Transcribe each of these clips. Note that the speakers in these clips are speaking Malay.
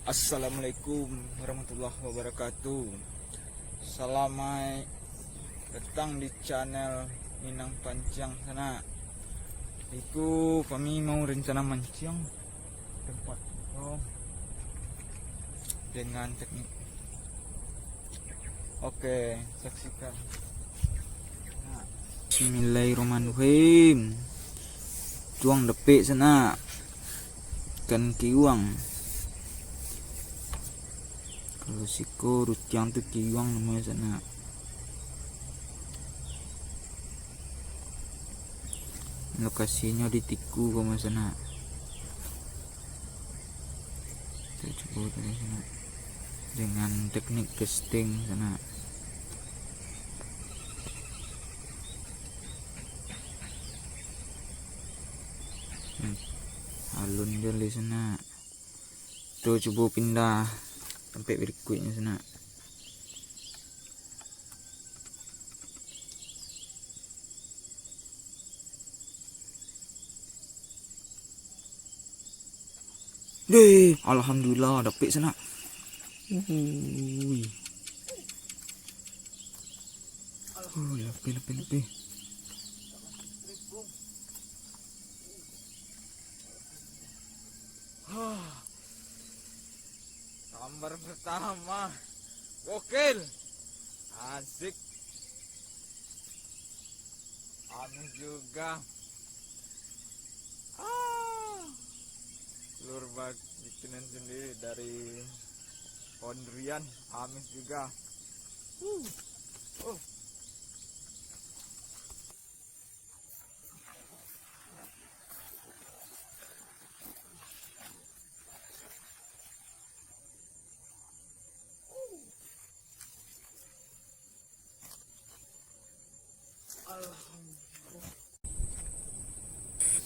Assalamualaikum warahmatullahi wabarakatuh. Selamat datang di channel Minang Pancang sana. Iku kami mau rencana mancing tempat dengan teknik. Oke, saksikan. Bismillahirrahmanirrahim. Tuang depik sana. Ikan kiwang. Kalau siko rutiang tuh kiwang namanya sana. Lokasinya di Tiku sama sana. Kita coba dari sana dengan teknik casting sana. Alun dia di sana. Tuh coba pindah sampai berikutnya sana. Deh, alhamdulillah dapet sana. Lebih. Gambar pertama. Gokil. Asik. Amis juga. Lur bak bikinan sendiri dari Pondrian. Amis juga.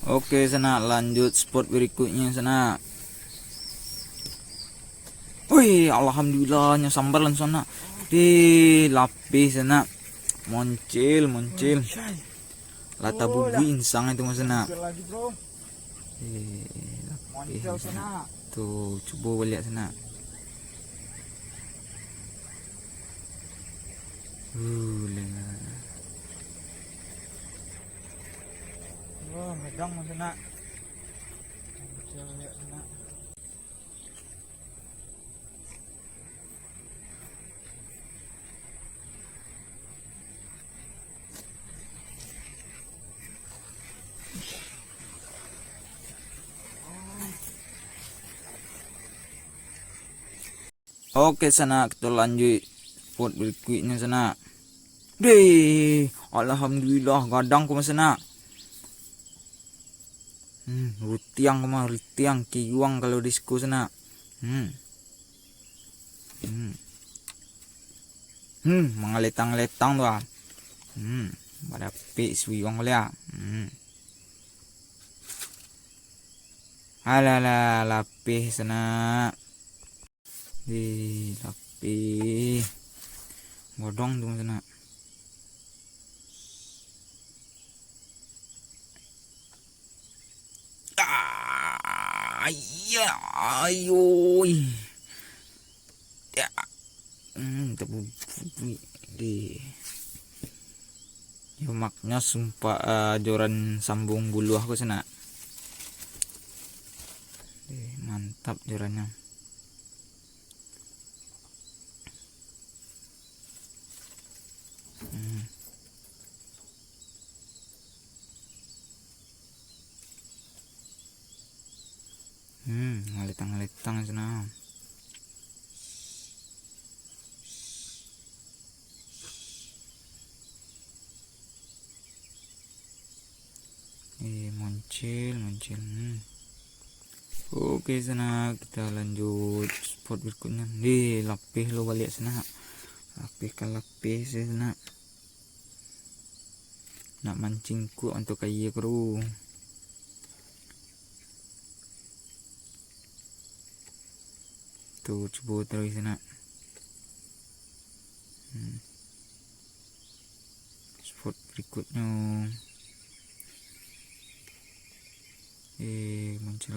Oke sana, lanjut spot berikutnya sana. Wih, alhamdulillahnya sambar langsung sana. Di lapis sana. Moncil. Lata bubu insang itu mas sana. Lapis sana. Tuh, coba lihat sana. Wah, medang mas sana. Lihat sana. Oke sana, kita lanjut spot berikutnya sana. Deh, alhamdulillah gadang ku sana. Rutiang kiwang kalau disku sana. Mengeletang-letang tuh. Pada pi suiwang lia. Alah lapih sana. Di lapih. Bodong tuh sana. Iya, ayo. Ya. Tebu di. Ya maknya sumpah joran sambung bulu aku sana. Mantap jorannya. Ngeletang sana. Muncul. Oke sana, kita lanjut spot berikutnya. Di lapih lo balik sana. Lapih sana. Nak mancingku untuk kaya kru. Tuh coba terus sana. Spot berikutnya.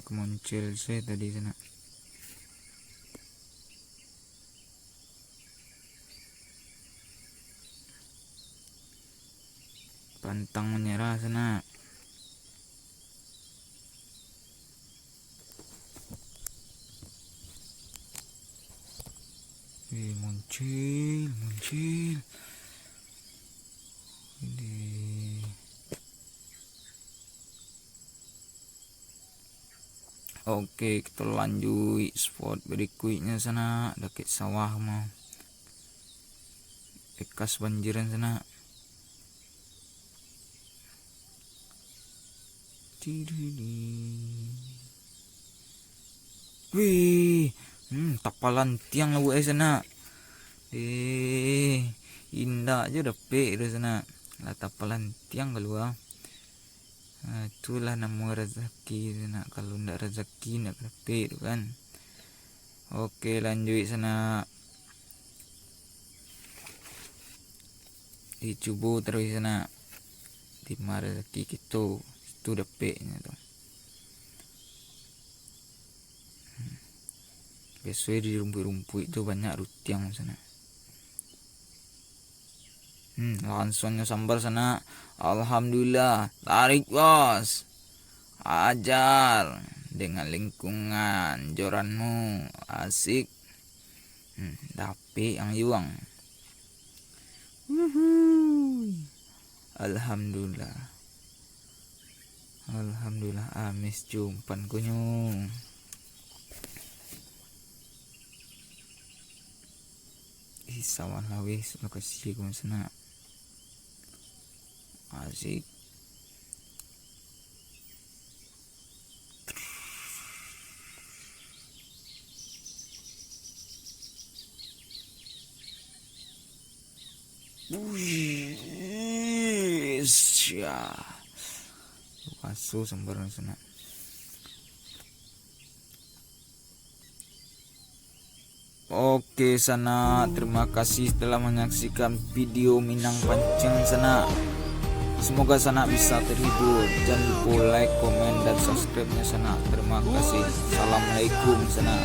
Muncul saya tadi sana. Pantang menyerah sana. Muncul. Ini. Oke, kita lanjut spot berikutnya sana, dekat sawah mau. Bekas banjiran sana. Wih, tapalan tiang lah buat sana. Indah aja dapet dari sana. Lah tapalan tiang keluar. Itulah nama rezeki sana. Kalau ndak rezeki ndak dapet tu kan. Oke, lanjut sana. Dicuba terus sana. Timah rezeki kita. Itu dapetnya tu. Biasanya di rumput-rumput itu banyak rutiang sana. Langsungnya sambar sana. Alhamdulillah. Tarik bos. Ajar. Dengan lingkungan joranmu. Asik. Dapet yang yuang. Alhamdulillah. Amis jumpan kunyung. Sawan lawis lokasi gue sana. Asik. Ya. Pasu sembarang sana. Oke sana, terima kasih telah menyaksikan video Minang Pancing sana. Semoga sana bisa terhibur. Jangan lupa like, komen, dan subscribe-nya sana. Terima kasih. Assalamualaikum sana.